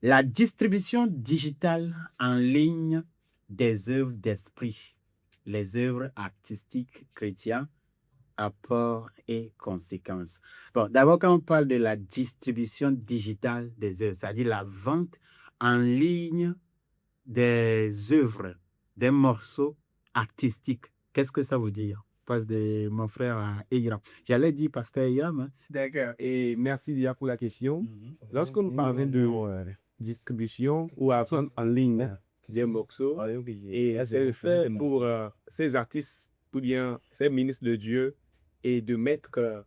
La distribution digitale en ligne des œuvres d'esprit, les œuvres artistiques chrétiennes, apports et conséquences. Bon, d'abord, quand on parle de la distribution digitale des œuvres, c'est-à-dire la vente en ligne des œuvres, des morceaux artistiques, qu'est-ce que ça veut dire? Je passe de mon frère à Hiram. J'allais dire pasteur Hiram. Hein? D'accord. Et merci déjà pour la question. Lorsque nous parlons de distribution ou à vendre en ligne des morceaux, et c'est le fait pour ces artistes ou bien ces ministres de Dieu et de mettre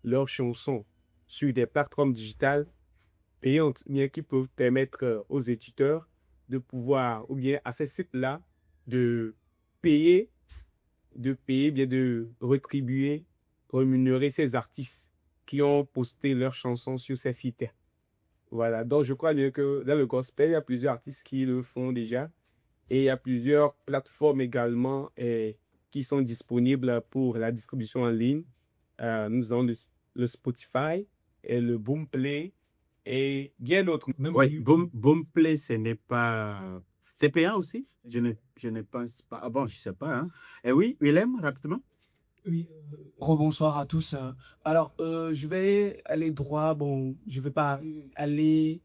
leurs chansons sur des plateformes digitales payantes, bien qui peuvent permettre aux éditeurs de pouvoir, ou bien à ces sites-là, de payer, bien de rétribuer, rémunérer ces artistes qui ont posté leurs chansons sur ces sites. Voilà, donc je crois bien que dans le gospel, il y a plusieurs artistes qui le font déjà et il y a plusieurs plateformes également qui sont disponibles pour la distribution en ligne. Nous avons le Spotify et le Boomplay et bien d'autres. Oui, Boomplay, ce n'est pas... C'est payant aussi? Je ne pense pas. Ah bon, je ne sais pas. Hein. Et oui, Willem, rapidement. Oui, rebonsoir à tous. Alors, je vais aller droit. Bon, je vais pas aller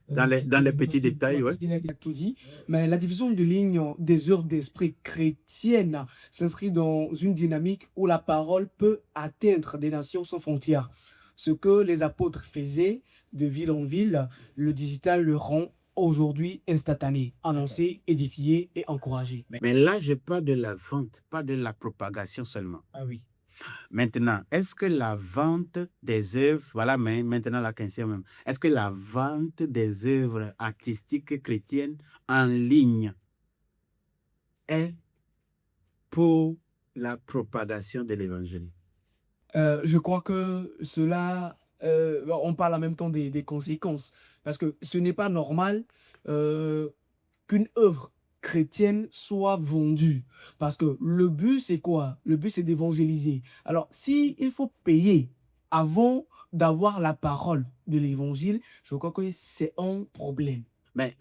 Dans les petits détails, ouais. il a tout dit, mais la division de ligne des œuvres d'esprit chrétienne s'inscrit dans une dynamique où la parole peut atteindre des nations sans frontières. Ce que les apôtres faisaient de ville en ville, le digital le rend aujourd'hui instantané, annoncé, édifié et encouragé. Mais là, je parle de la vente, pas de la propagation seulement. Ah oui. Maintenant, est-ce que la vente des œuvres, voilà maintenant la question même, est-ce que la vente des œuvres artistiques chrétiennes en ligne est pour la propagation de l'évangile? Je crois que cela, on parle en même temps des conséquences, parce que ce n'est pas normal euh, qu'une œuvre chrétienne soit vendue, parce que le but c'est quoi? Le but c'est d'évangéliser. Alors, si il faut payer avant d'avoir la parole de l'évangile, je crois que c'est un problème. Mais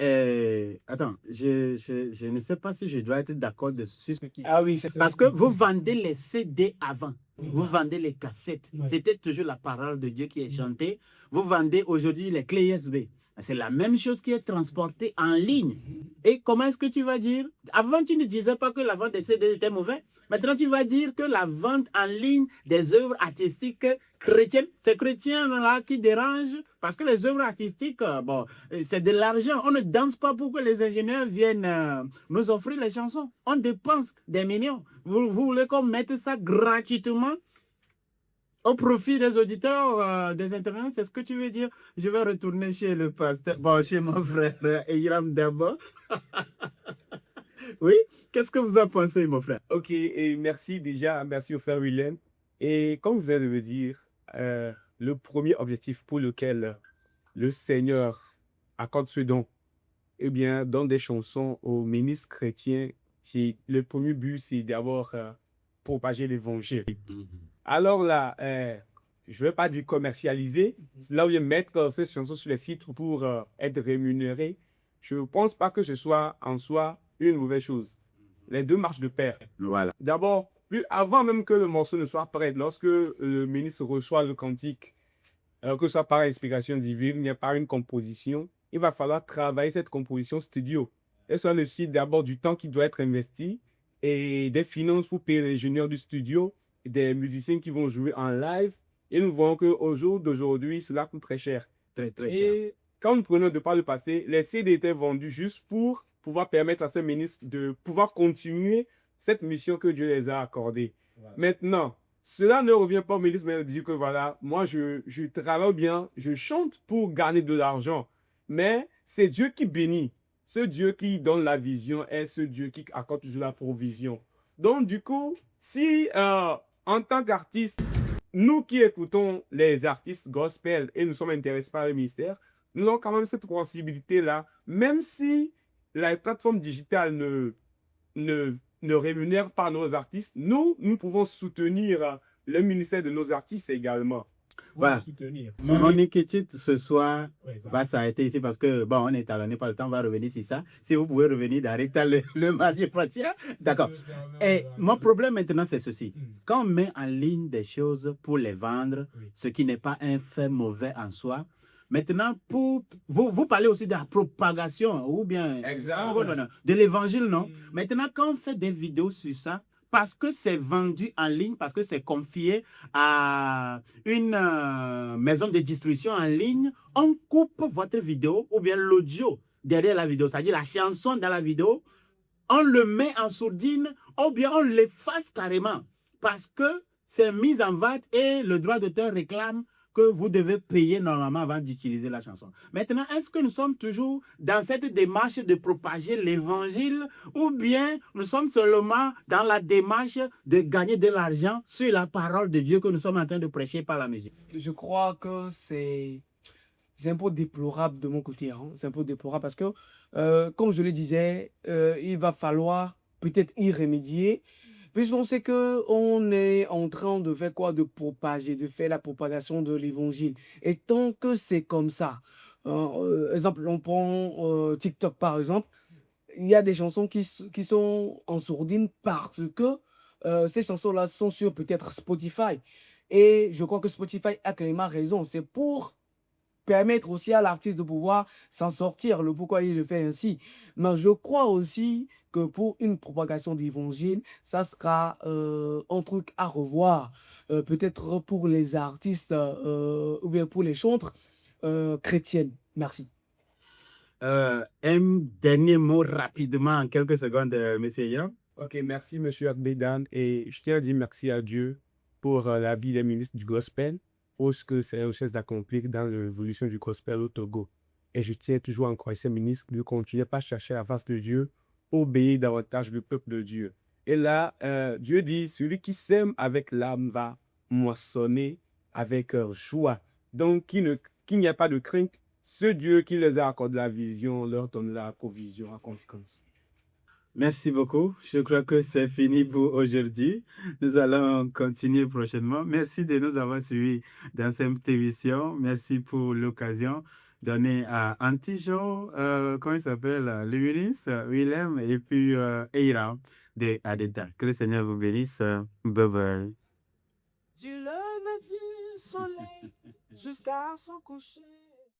attends, je ne sais pas si je dois être d'accord sur ce qui... Ah oui, c'est Parce que vous vendez les CD avant, oui. vous vendez les cassettes. Ouais. C'était toujours la parole de Dieu qui est chantée. Vous vendez aujourd'hui les clés USB. C'est la même chose qui est transportée en ligne. Et comment est-ce que tu vas dire? Avant, tu ne disais pas que la vente des CD était mauvaise. Maintenant, tu vas dire que la vente en ligne des œuvres artistiques chrétiennes, c'est chrétiens-là qui dérangent. Parce que les œuvres artistiques, bon, c'est de l'argent. On ne danse pas pour que les ingénieurs viennent nous offrir les chansons. On dépense des millions. Vous voulez qu'on mette ça gratuitement au profit des auditeurs, des internautes? C'est ce que tu veux dire? Je vais retourner chez le pasteur, bon, chez mon frère Hiram d'abord. Oui, qu'est-ce que vous en pensez, mon frère? Ok, et merci déjà, merci au frère Willem. Et comme je viens de le dire, le premier objectif pour lequel le Seigneur accorde ce don, eh bien, donne des chansons aux ministres chrétiens, le premier but, c'est d'abord propager l'évangile. Alors là, je ne vais pas dire commercialiser, là où ils mettent ces chansons sur les sites pour être rémunérés. Je ne pense pas que ce soit en soi une mauvaise chose. Les deux marchent de pair. Voilà. D'abord, avant même que le morceau ne soit prêt, lorsque le ministre reçoit le cantique, que ce soit par inspiration divine, il n'y a pas une composition, il va falloir travailler cette composition studio. Et sur le site, d'abord du temps qui doit être investi et des finances pour payer l'ingénieur du studio, des musiciens qui vont jouer en live. Et nous voyons qu'au jour d'aujourd'hui, cela coûte très cher. Très, très cher. Et quand nous prenons de par le passé, les CD étaient vendus juste pour pouvoir permettre à ces ministres de pouvoir continuer cette mission que Dieu les a accordée. Voilà. Maintenant, cela ne revient pas au ministre, mais de dire que voilà, moi je travaille bien, je chante pour gagner de l'argent. Mais c'est Dieu qui bénit. Ce Dieu qui donne la vision est ce Dieu qui accorde toujours la provision. Donc du coup, si en tant qu'artiste, nous qui écoutons les artistes gospel et nous sommes intéressés par le ministère, nous avons quand même cette possibilité-là, même si la plateforme digitale ne rémunère pas nos artistes, nous pouvons soutenir le ministère de nos artistes également. Voilà. Mon inquiétude ce soir va s'arrêter ici parce que, bon, on est talonné par le temps, on va revenir sur ça. Si vous pouvez revenir d'arrêter le mardi prochain. D'accord. Et mon problème maintenant, c'est ceci. Quand on met en ligne des choses pour les vendre, ce qui n'est pas un fait mauvais en soi, maintenant, pour vous parlez aussi de la propagation ou bien de l'évangile, non? Maintenant, quand on fait des vidéos sur ça, parce que c'est vendu en ligne, parce que c'est confié à une maison de distribution en ligne, on coupe votre vidéo ou bien l'audio derrière la vidéo, c'est-à-dire la chanson dans la vidéo, on le met en sourdine ou bien on l'efface carrément parce que c'est mis en vente et le droit d'auteur réclame que vous devez payer normalement avant d'utiliser la chanson. Maintenant, est-ce que nous sommes toujours dans cette démarche de propager l'évangile ou bien nous sommes seulement dans la démarche de gagner de l'argent sur la parole de Dieu que nous sommes en train de prêcher par la musique? Je crois que c'est un peu déplorable de mon côté. Hein. C'est un peu déplorable parce que, comme je le disais, il va falloir peut-être y remédier. Puisqu'on sait qu'on est en train de faire quoi? De propager, de faire la propagation de l'évangile. Et tant que c'est comme ça, exemple, on prend TikTok par exemple, il y a des chansons qui sont en sourdine parce que ces chansons-là sont sur peut-être Spotify. Et je crois que Spotify a clairement raison. C'est pour permettre aussi à l'artiste de pouvoir s'en sortir, le pourquoi il le fait ainsi. Mais je crois aussi que pour une propagation d'évangile, ça sera un truc à revoir. Peut-être pour les artistes ou bien pour les chantres chrétiennes. Merci. Un dernier mot rapidement, en quelques secondes, monsieur Hiram. Ok, merci, monsieur Akbedan. Et je tiens à dire merci à Dieu pour la vie des ministres du gospel, pour ce que c'est richesse d'accomplir dans l'évolution du gospel au Togo. Et je tiens toujours à encourager ces ministres de continuer pas chercher la face de Dieu, obéir davantage le peuple de Dieu. Et là, Dieu dit, celui qui sème avec l'âme va moissonner avec joie. Donc, qu'il n'y a pas de crainte. Ce Dieu qui les a accordé la vision leur donne la provision en conséquence. Merci beaucoup. Je crois que c'est fini pour aujourd'hui. Nous allons continuer prochainement. Merci de nous avoir suivis dans cette émission. Merci pour l'occasion donnée à Antijo, comment il s'appelle, Luminis, Willem et puis Eira de Adeta. Que le Seigneur vous bénisse. Bye bye. Du lever du soleil jusqu'à son coucher.